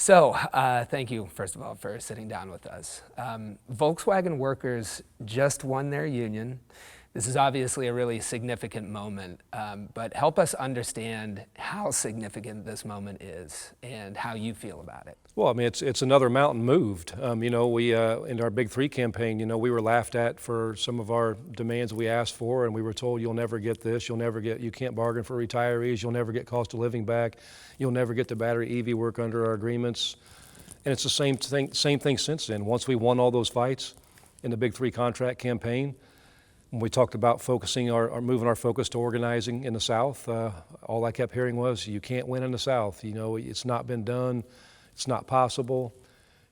Thank you, first of all, for sitting down with us. Volkswagen workers just won their union. This is obviously a really significant moment, but help us understand how significant this moment is and how you feel about it. Well, I mean, it's another mountain moved. We in our Big Three campaign, we were laughed at for some of our demands we asked for, and we were told you'll never get this, you can't bargain for retirees, you'll never get cost of living back, you'll never get the battery EV work under our agreements. And it's the same thing since then. Once we won all those fights in the Big Three contract campaign, when we talked about moving our focus to organizing in the South, all I kept hearing was, you can't win in the South. It's not been done, it's not possible,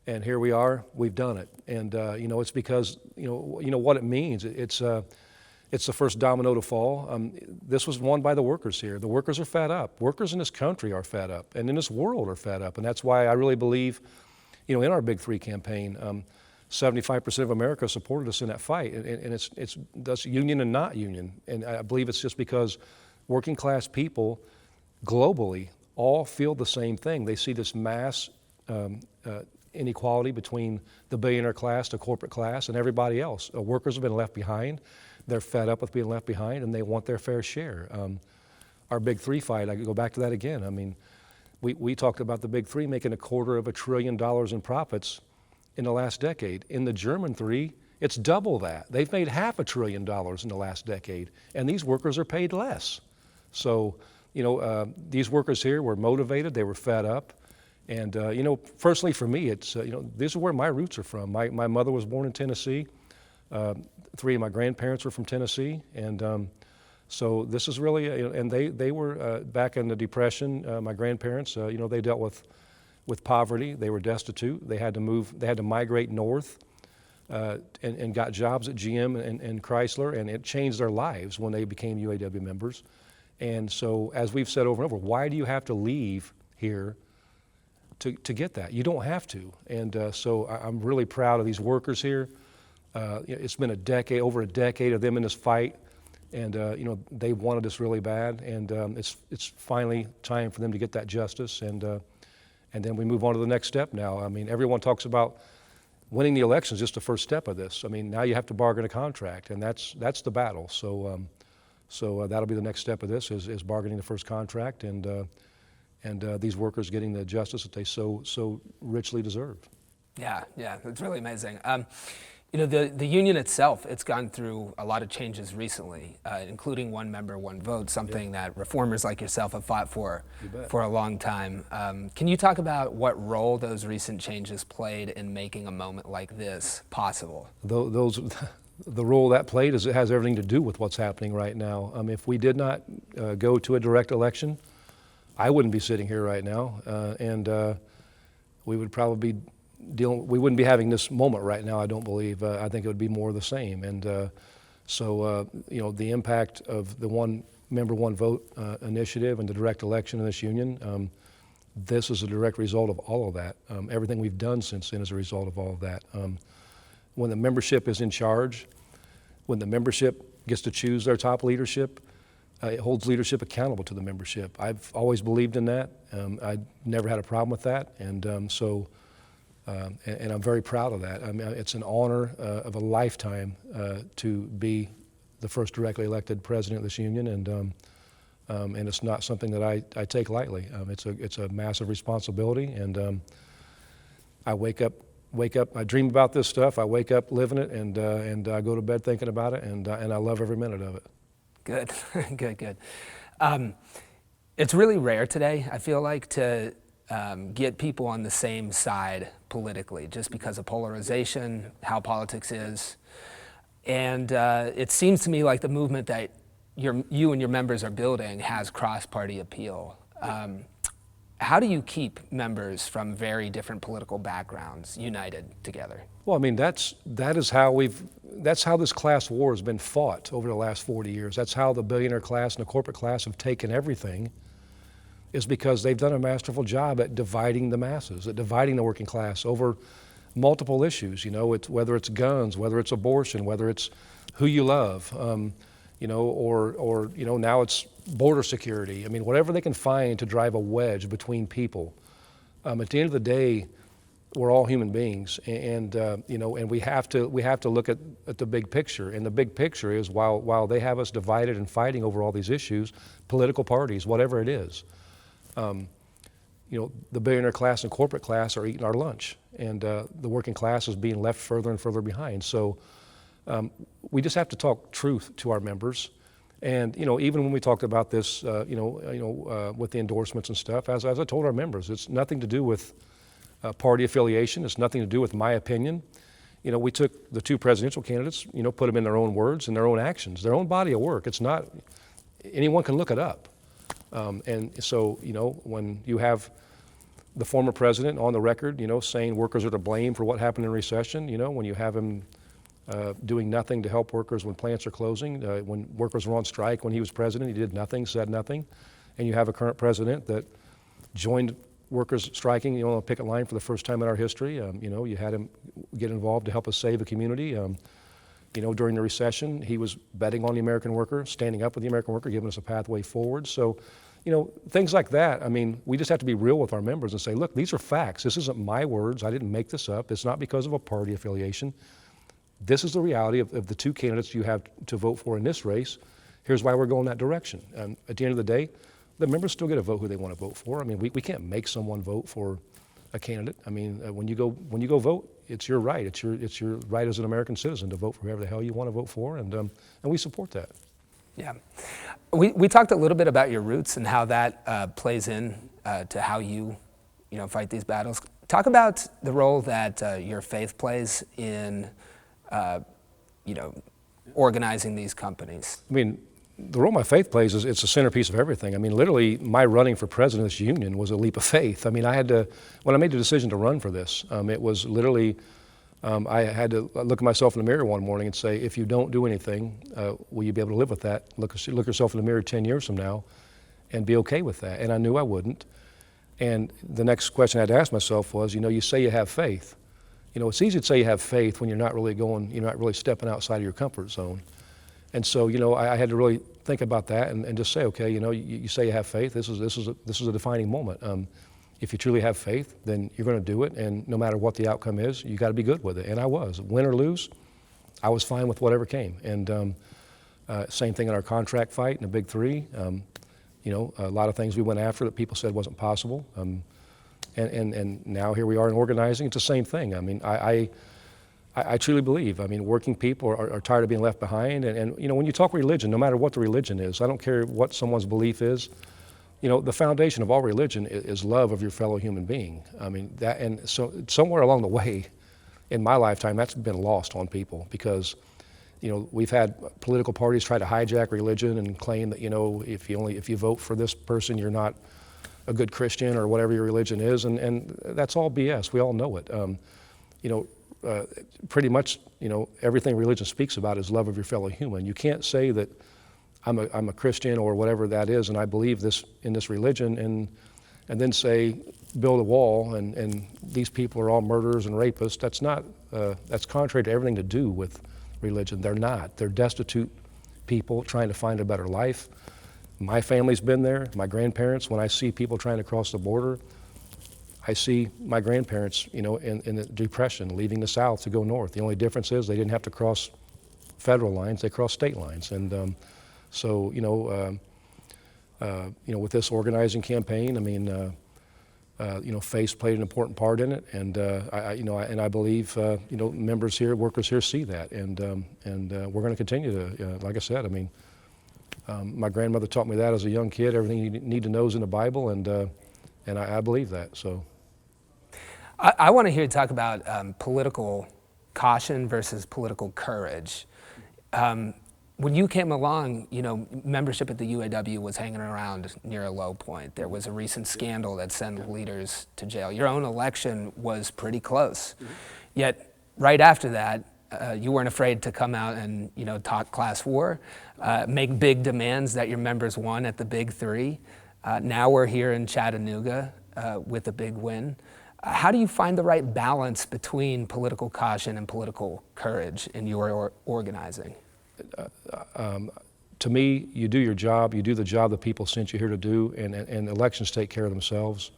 and here we are, we've done it. And it's because, what it means. It's the first domino to fall. This was won by the workers here. The workers are fed up. Workers in this country are fed up, and in this world are fed up. And that's why I really believe, in our Big Three campaign, 75% of America supported us in that fight, and that's union and not union. And I believe it's just because working class people globally all feel the same thing. They see this mass inequality between the billionaire class, the corporate class, and everybody else. Workers have been left behind. They're fed up with being left behind, and they want their fair share. Our Big Three fight, I could go back to that again. I mean, we talked about the Big Three making $250 billion in profits in the last decade. In the German three, it's double that. They've made $500 billion in the last decade, and these workers are paid less. So, these workers here were motivated, they were fed up, and personally for me, it's this is where my roots are from. My mother was born in Tennessee. 3 of my grandparents were from Tennessee, and so this is really, and they were back in the Depression. My grandparents, they dealt with poverty. They were destitute. They had to migrate north and got jobs at GM and Chrysler, and it changed their lives when they became UAW members. And so, as we've said over and over, why do you have to leave here to get that? You don't have to. And so I'm really proud of these workers here. It's been over a decade of them in this fight, and they wanted this really bad, and it's finally time for them to get that justice, and then we move on to the next step now. I mean, everyone talks about winning the election is just the first step of this. I mean, now you have to bargain a contract, and that's the battle. So that'll be the next step of this is bargaining the first contract, and these workers getting the justice that they so richly deserve. Yeah, it's really amazing. The union itself, it's gone through a lot of changes recently, including one member, one vote, something that reformers like yourself have fought for a long time. Can you talk about what role those recent changes played in making a moment like this possible? The role that played is it has everything to do with what's happening right now. If we did not go to a direct election, I wouldn't be sitting here right now, and we would probably be we wouldn't be having this moment right now, I don't believe. I think it would be more of the same. And so the impact of the one member, one vote initiative and the direct election in this union, this is a direct result of all of that. Everything we've done since then is a result of all of that. When the membership is in charge, when the membership gets to choose their top leadership, it holds leadership accountable to the membership. I've always believed in that. I never had a problem with that. And and I'm very proud of that. I mean, it's an honor of a lifetime to be the first directly elected president of this union, and it's not something that I take lightly. It's a massive responsibility, and I wake up, I dream about this stuff. I wake up living it, and I go to bed thinking about it, and I love every minute of it. Good, good. It's really rare today, I feel like, to get people on the same side politically, just because of polarization, how politics is. And it seems to me like the movement that you and your members are building has cross-party appeal. How do you keep members from very different political backgrounds united together? Well, I mean, that's how this class war has been fought over the last 40 years. That's how the billionaire class and the corporate class have taken everything, is because they've done a masterful job at dividing the masses, at dividing the working class over multiple issues. Whether it's guns, whether it's abortion, whether it's who you love, or now it's border security. I mean, whatever they can find to drive a wedge between people, At the end of the day, we're all human beings, and you know, and we have to look at the big picture. And the big picture is, while they have us divided and fighting over all these issues, political parties, whatever it is, you know, the billionaire class and corporate class are eating our lunch, and the working class is being left further and further behind. So we just have to talk truth to our members. And you know, even when we talked about this, with the endorsements and stuff, as I told our members, it's nothing to do with party affiliation. It's nothing to do with my opinion. You know, we took the two presidential candidates, you know, put them in their own words and their own actions, their own body of work. It's not, anyone can look it up. And so, you know, when you have the former president on the record, you know, saying workers are to blame for what happened in recession, you know, when you have him doing nothing to help workers when plants are closing, when workers were on strike when he was president, he did nothing, said nothing, and you have a current president that joined workers striking, you know, on a picket line for the first time in our history. You know, you had him get involved to help us save a community. You know, during the recession, he was betting on the American worker, standing up with the American worker, giving us a pathway forward. So, you know, things like that. I mean, we just have to be real with our members and say, look, these are facts. This isn't my words. I didn't make this up. It's not because of a party affiliation. This is the reality of the two candidates you have to vote for in this race. Here's why we're going that direction. At the end of the day, the members still get to vote who they want to vote for. I mean, we can't make someone vote for a candidate. I mean, when you go vote, it's your right. It's your right as an American citizen to vote for whoever the hell you want to vote for, and we support that. Yeah, we talked a little bit about your roots and how that plays in to how you fight these battles. Talk about the role that your faith plays in organizing these companies. I mean, the role my faith plays is it's a centerpiece of everything. I mean, literally, my running for president of this union was a leap of faith. I mean, when I made the decision to run for this, it was literally, I had to look at myself in the mirror one morning and say, if you don't do anything, will you be able to live with that? Look yourself in the mirror 10 years from now and be okay with that. And I knew I wouldn't. And the next question I had to ask myself was, you say you have faith. It's easy to say you have faith when you're not really stepping outside of your comfort zone. And so, I had to really think about that and just say, okay, you say you have faith. This is a defining moment. If you truly have faith, then you're going to do it, and no matter what the outcome is, you got to be good with it. And I was, win or lose, I was fine with whatever came. And same thing in our contract fight in the Big Three. A lot of things we went after that people said wasn't possible. And now here we are in organizing. It's the same thing. I mean, I truly believe. I mean, working people are tired of being left behind. And when you talk religion, no matter what the religion is, I don't care what someone's belief is, the foundation of all religion is love of your fellow human being. I mean, and so somewhere along the way in my lifetime, that's been lost on people because, we've had political parties try to hijack religion and claim that, if you vote for this person, you're not a good Christian or whatever your religion is. And that's all BS. We all know it. Pretty much, everything religion speaks about is love of your fellow human. You can't say that I'm a Christian or whatever that is, and I believe this in this religion, and then say build a wall and these people are all murderers and rapists. That's contrary to everything to do with religion. They're not. They're destitute people trying to find a better life. My family's been there. My grandparents. When I see people trying to cross the border, I see my grandparents, in the Depression, leaving the South to go north. The only difference is they didn't have to cross federal lines; they crossed state lines. And so, with this organizing campaign, I mean, faith played an important part in it, and I believe, members here, workers here, see that, and we're going to continue to, like I said, I mean, my grandmother taught me that as a young kid. Everything you need to know is in the Bible, and I believe that. So. I want to hear you talk about political caution versus political courage. When you came along, membership at the UAW was hanging around near a low point. There was a recent scandal that sent leaders to jail. Your own election was pretty close. Mm-hmm. Yet, right after that, you weren't afraid to come out and, talk class war, make big demands that your members won at the Big Three. Now we're here in Chattanooga with a big win. How do you find the right balance between political caution and political courage in your organizing? To me, you do your job. You do the job that people sent you here to do, and elections take care of themselves.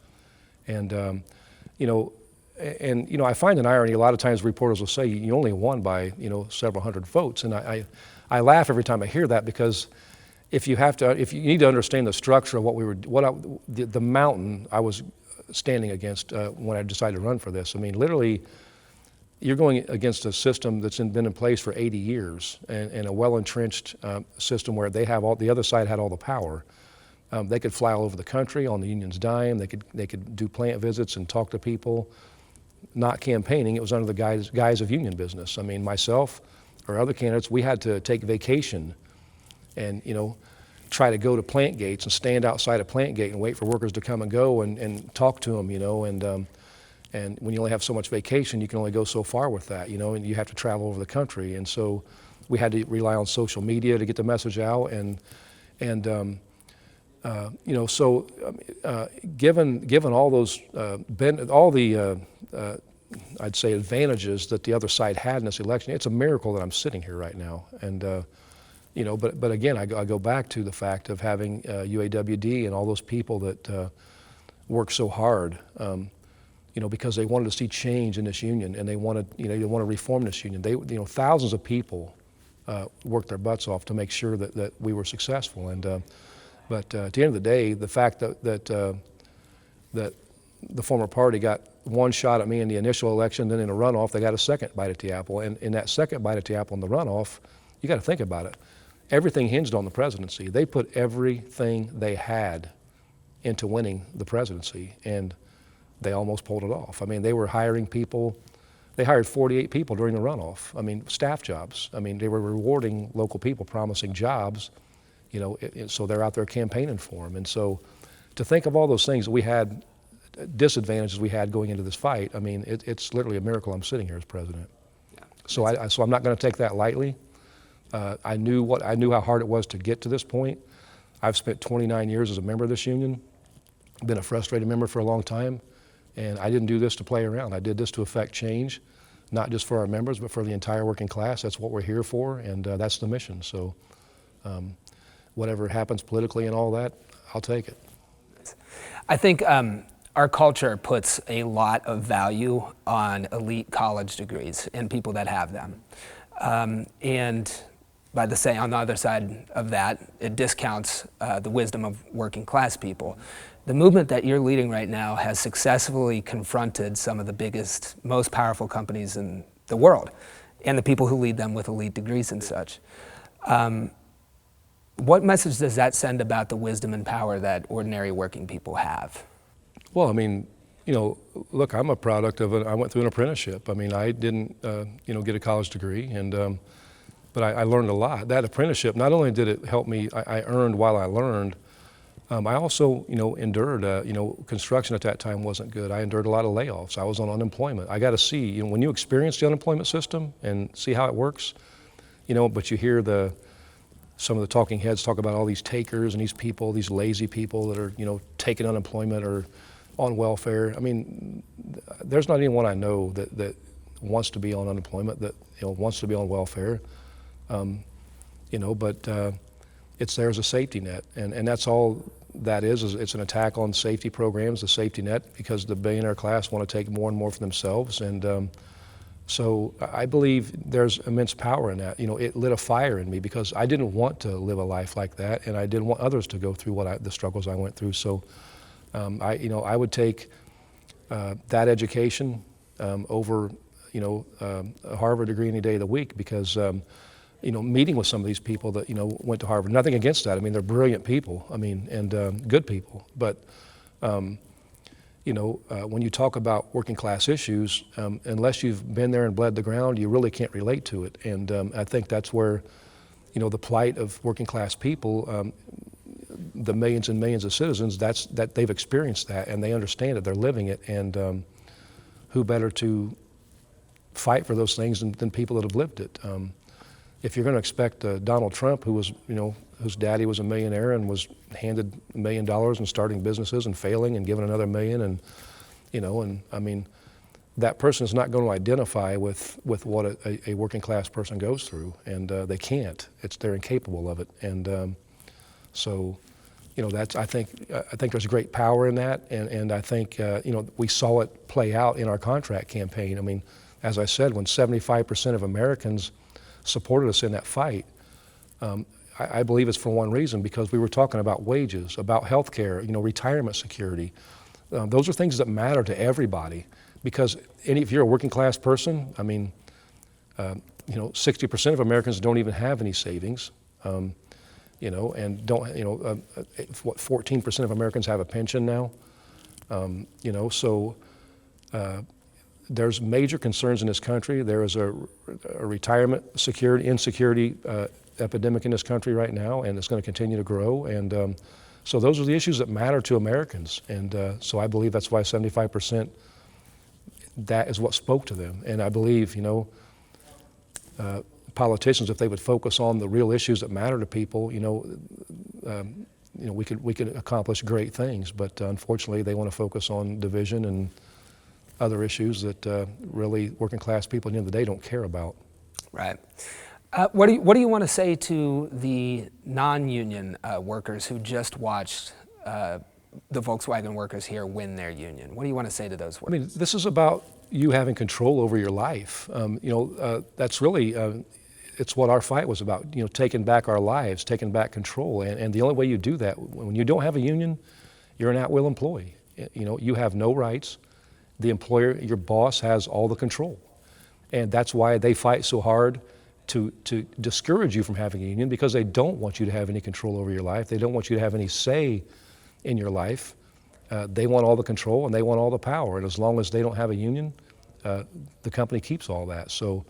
And I find an irony. A lot of times reporters will say you only won by several hundred votes, and I laugh every time I hear that, because if you need to understand the structure of the mountain I was standing against when I decided to run for this. I mean, literally, you're going against a system that's been in place for 80 years, and a well-entrenched system where the other side had all the power. They could fly all over the country on the union's dime. They could do plant visits and talk to people. Not campaigning. It was under the guise of union business. I mean, myself or other candidates, we had to take vacation and try to go to plant gates and stand outside a plant gate and wait for workers to come and go and talk to them. And when you only have so much vacation, you can only go so far with that. And you have to travel over the country. And so we had to rely on social media to get the message out. Given all those I'd say advantages that the other side had in this election, it's a miracle that I'm sitting here right now. And but again, I go back to the fact of having UAWD and all those people that work so hard, because they wanted to see change in this union, and they wanted to reform this union. Thousands of people worked their butts off to make sure that we were successful. But at the end of the day, the fact that the former party got one shot at me in the initial election, then in a runoff, they got a second bite at the apple. And in that second bite at the apple in the runoff, you got to think about it. Everything hinged on the presidency. They put everything they had into winning the presidency, and they almost pulled it off. I mean, they were hiring people. They hired 48 people during the runoff. I mean, staff jobs. I mean, they were rewarding local people, promising jobs. So they're out there campaigning for them. And so to think of all those things that we had, disadvantages we had going into this fight, I mean, it's literally a miracle I'm sitting here as president. Yeah. So I'm not going to take that lightly. I knew how hard it was to get to this point. I've spent 29 years as a member of this union, been a frustrated member for a long time, and I didn't do this to play around. I did this to affect change, not just for our members, but for the entire working class. That's what we're here for, and that's the mission. So whatever happens politically and all that, I'll take it. I think our culture puts a lot of value on elite college degrees and people that have them. And on the other side of that, it discounts the wisdom of working class people. The movement that you're leading right now has successfully confronted some of the biggest, most powerful companies in the world, and the people who lead them with elite degrees and such. What message does that send about the wisdom and power that ordinary working people have? Well, I mean, look, I'm a product of I went through an apprenticeship. I mean, I didn't, get a college degree, but I learned a lot. That apprenticeship, not only did it help me, I earned while I learned, I also, endured, construction at that time wasn't good. I endured a lot of layoffs. I was on unemployment. I got to see, when you experience the unemployment system and see how it works, but you hear some of the talking heads talk about all these takers and these people, these lazy people that are, taking unemployment or on welfare. I mean, there's not anyone I know that wants to be on unemployment, that wants to be on welfare, but it's there as a safety net, and that's all that is it's an attack on safety programs, the safety net, because the billionaire class want to take more and more for themselves, and so I believe there's immense power in that. It lit a fire in me because I didn't want to live a life like that, and I didn't want others to go through the struggles I went through. So I would take that education over a Harvard degree any day of the week, because meeting with some of these people that went to Harvard, nothing against that. I mean, they're brilliant people. I mean, and good people. But when you talk about working class issues, unless you've been there and bled the ground, you really can't relate to it. And I think that's where the plight of working class people, the millions and millions of citizens, that they've experienced that and they understand it, they're living it, and who better to fight for those things than people that have lived it. If you're going to expect Donald Trump, who was, whose daddy was a millionaire and was handed $1 million and starting businesses and failing and given another $1 million, and I mean, that person is not going to identify with what a working class person goes through, and they can't. They're incapable of it, and so I think there's great power in that, and I think we saw it play out in our contract campaign. I mean, as I said, when 75% of Americans supported us in that fight, I believe it's for one reason, because we were talking about wages, about health care, retirement security. Those are things that matter to everybody, because if you're a working class person, I mean, 60% of Americans don't even have any savings, and don't, 14% of Americans have a pension now, so there's major concerns in this country. There is a retirement insecurity epidemic in this country right now, and it's going to continue to grow. And so those are the issues that matter to Americans. And so I believe that's why 75%, that is what spoke to them. And I believe, politicians, if they would focus on the real issues that matter to people, we could accomplish great things. But unfortunately, they want to focus on division and other issues that really working class people at the end of the day don't care about. Right. What do you want to say to the non-union workers who just watched the Volkswagen workers here win their union? What do you want to say to those workers? I mean, this is about you having control over your life. That's really, it's what our fight was about, taking back our lives, taking back control. And the only way you do that, when you don't have a union, you're an at-will employee. You have no rights. The employer, your boss, has all the control. And that's why they fight so hard to discourage you from having a union, because they don't want you to have any control over your life. They don't want you to have any say in your life. They want all the control and they want all the power. And as long as they don't have a union, the company keeps all that. So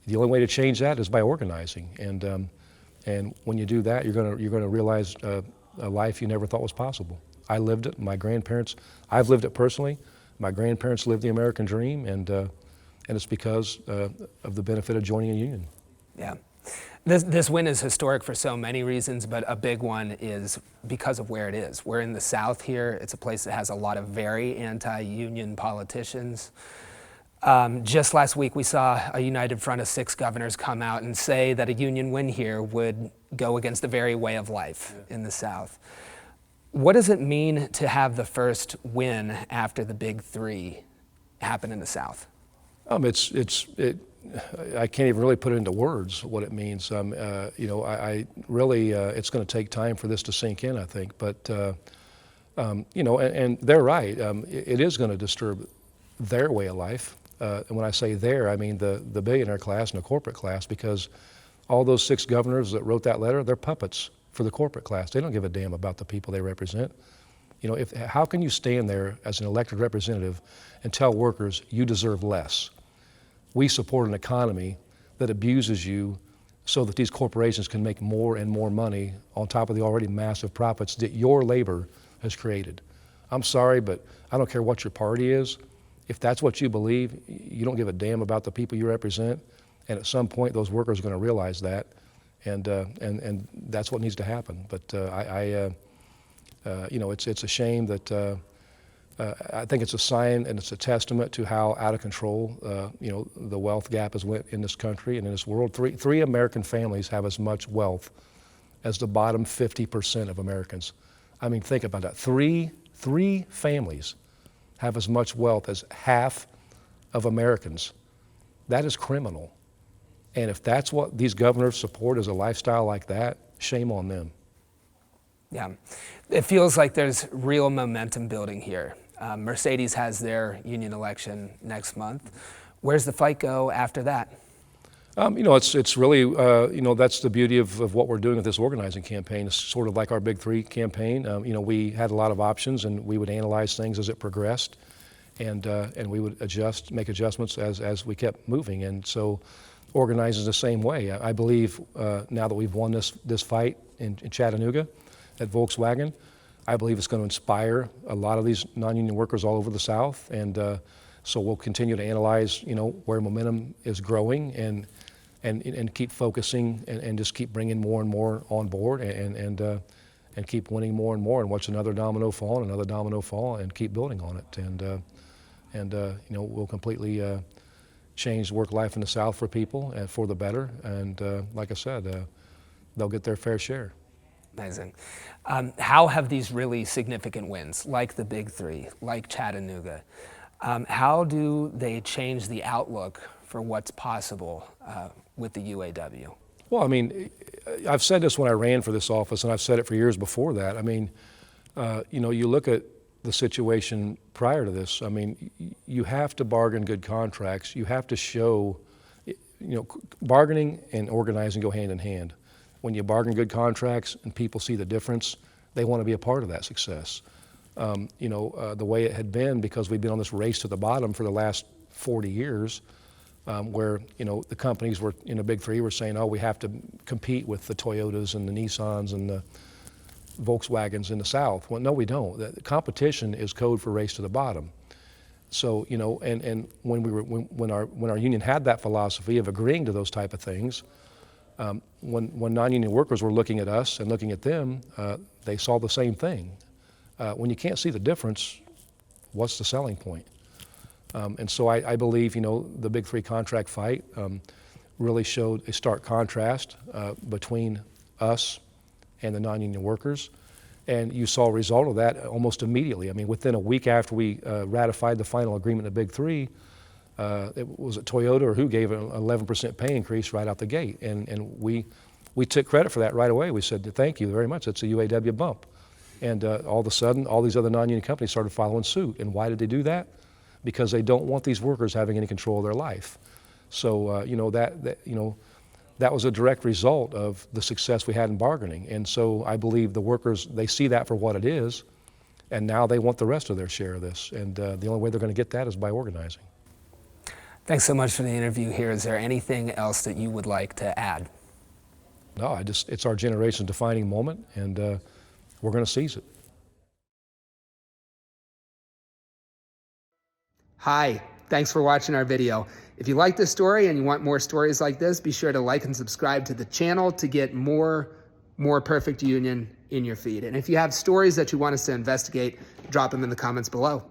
the only way to change that is by organizing. And when you do that, you're gonna realize a life you never thought was possible. I lived it. My grandparents, I've lived it personally. My grandparents lived the American dream, and it's because of the benefit of joining a union. Yeah. This win is historic for so many reasons, but a big one is because of where it is. We're in the South here. It's a place that has a lot of very anti-union politicians. Just last week, we saw a united front of 6 governors come out and say that a union win here would go against the very way of life in the South. What does it mean to have the first win after the big 3 happen in the South? I can't even really put it into words what it means. I really, it's going to take time for this to sink in, I think. But and they're right. It is going to disturb their way of life. And when I say their, I mean the billionaire class and the corporate class, because all those 6 governors that wrote that letter, they're puppets for the corporate class. They don't give a damn about the people they represent. How can you stand there as an elected representative and tell workers you deserve less? We support an economy that abuses you so that these corporations can make more and more money on top of the already massive profits that your labor has created. I'm sorry, but I don't care what your party is. If that's what you believe, you don't give a damn about the people you represent. And at some point, those workers are going to realize that. And that's what needs to happen. But it's a shame that I think it's a sign and it's a testament to how out of control the wealth gap has went in this country and in this world. Three American families have as much wealth as the bottom 50% of Americans. I mean, think about that. Three families have as much wealth as half of Americans. That is criminal. And if that's what these governors support, as a lifestyle like that, shame on them. Yeah, it feels like there's real momentum building here. Mercedes has their union election next month. Where's the fight go after that? It's really, that's the beauty of what we're doing with this organizing campaign. It's sort of like our Big 3 campaign. We had a lot of options, and we would analyze things as it progressed, and we would make adjustments as we kept moving. And so organizing the same way. I believe now that we've won this fight in Chattanooga at Volkswagen, I believe it's going to inspire a lot of these non-union workers all over the South. And so we'll continue to analyze, where momentum is growing and keep focusing and just keep bringing more and more on board and keep winning more and more, and watch another domino fall and another domino fall and keep building on it. And we'll completely change work life in the South for people and for the better. And like I said, they'll get their fair share. Amazing. How have these really significant wins, like the Big Three, like Chattanooga, how do they change the outlook for what's possible with the UAW? Well, I mean, I've said this when I ran for this office, and I've said it for years before that. I mean, you know, you look at the situation prior to this. I mean, you have to bargain good contracts. You have to show, you know, bargaining and organizing go hand in hand. When you bargain good contracts and people see the difference, they want to be a part of that success. You know, the way it had been, because we've been on this race to the bottom for the last 40 years, where, you know, the companies were, in the Big Three were saying, oh, we have to compete with the Toyotas and the Nissans and the Volkswagens in the South. Well, no, we don't. The competition is code for race to the bottom. So, you know, and when our union had that philosophy of agreeing to those type of things, when non-union workers were looking at us and looking at them, they saw the same thing. When you can't see the difference, what's the selling point? And so I believe, you know, the Big Three contract fight really showed a stark contrast between us and the non-union workers. And you saw a result of that almost immediately. I mean, within a week after we ratified the final agreement of the Big Three, it was Toyota or who gave an 11% pay increase right out the gate. And we took credit for that right away. We said, thank you very much, that's a UAW bump. And all of a sudden, all these other non-union companies started following suit. And why did they do that? Because they don't want these workers having any control of their life. So, you know, that was a direct result of the success we had in bargaining. And so I believe the workers, they see that for what it is, and now they want the rest of their share of this. And the only way they're going to get that is by organizing. Thanks so much for the interview here. Is there anything else that you would like to add? No, it's our generation's defining moment, and we're going to seize it. Hi, thanks for watching our video. If you like this story and you want more stories like this, be sure to like and subscribe to the channel to get more Perfect Union in your feed. And if you have stories that you want us to investigate, drop them in the comments below.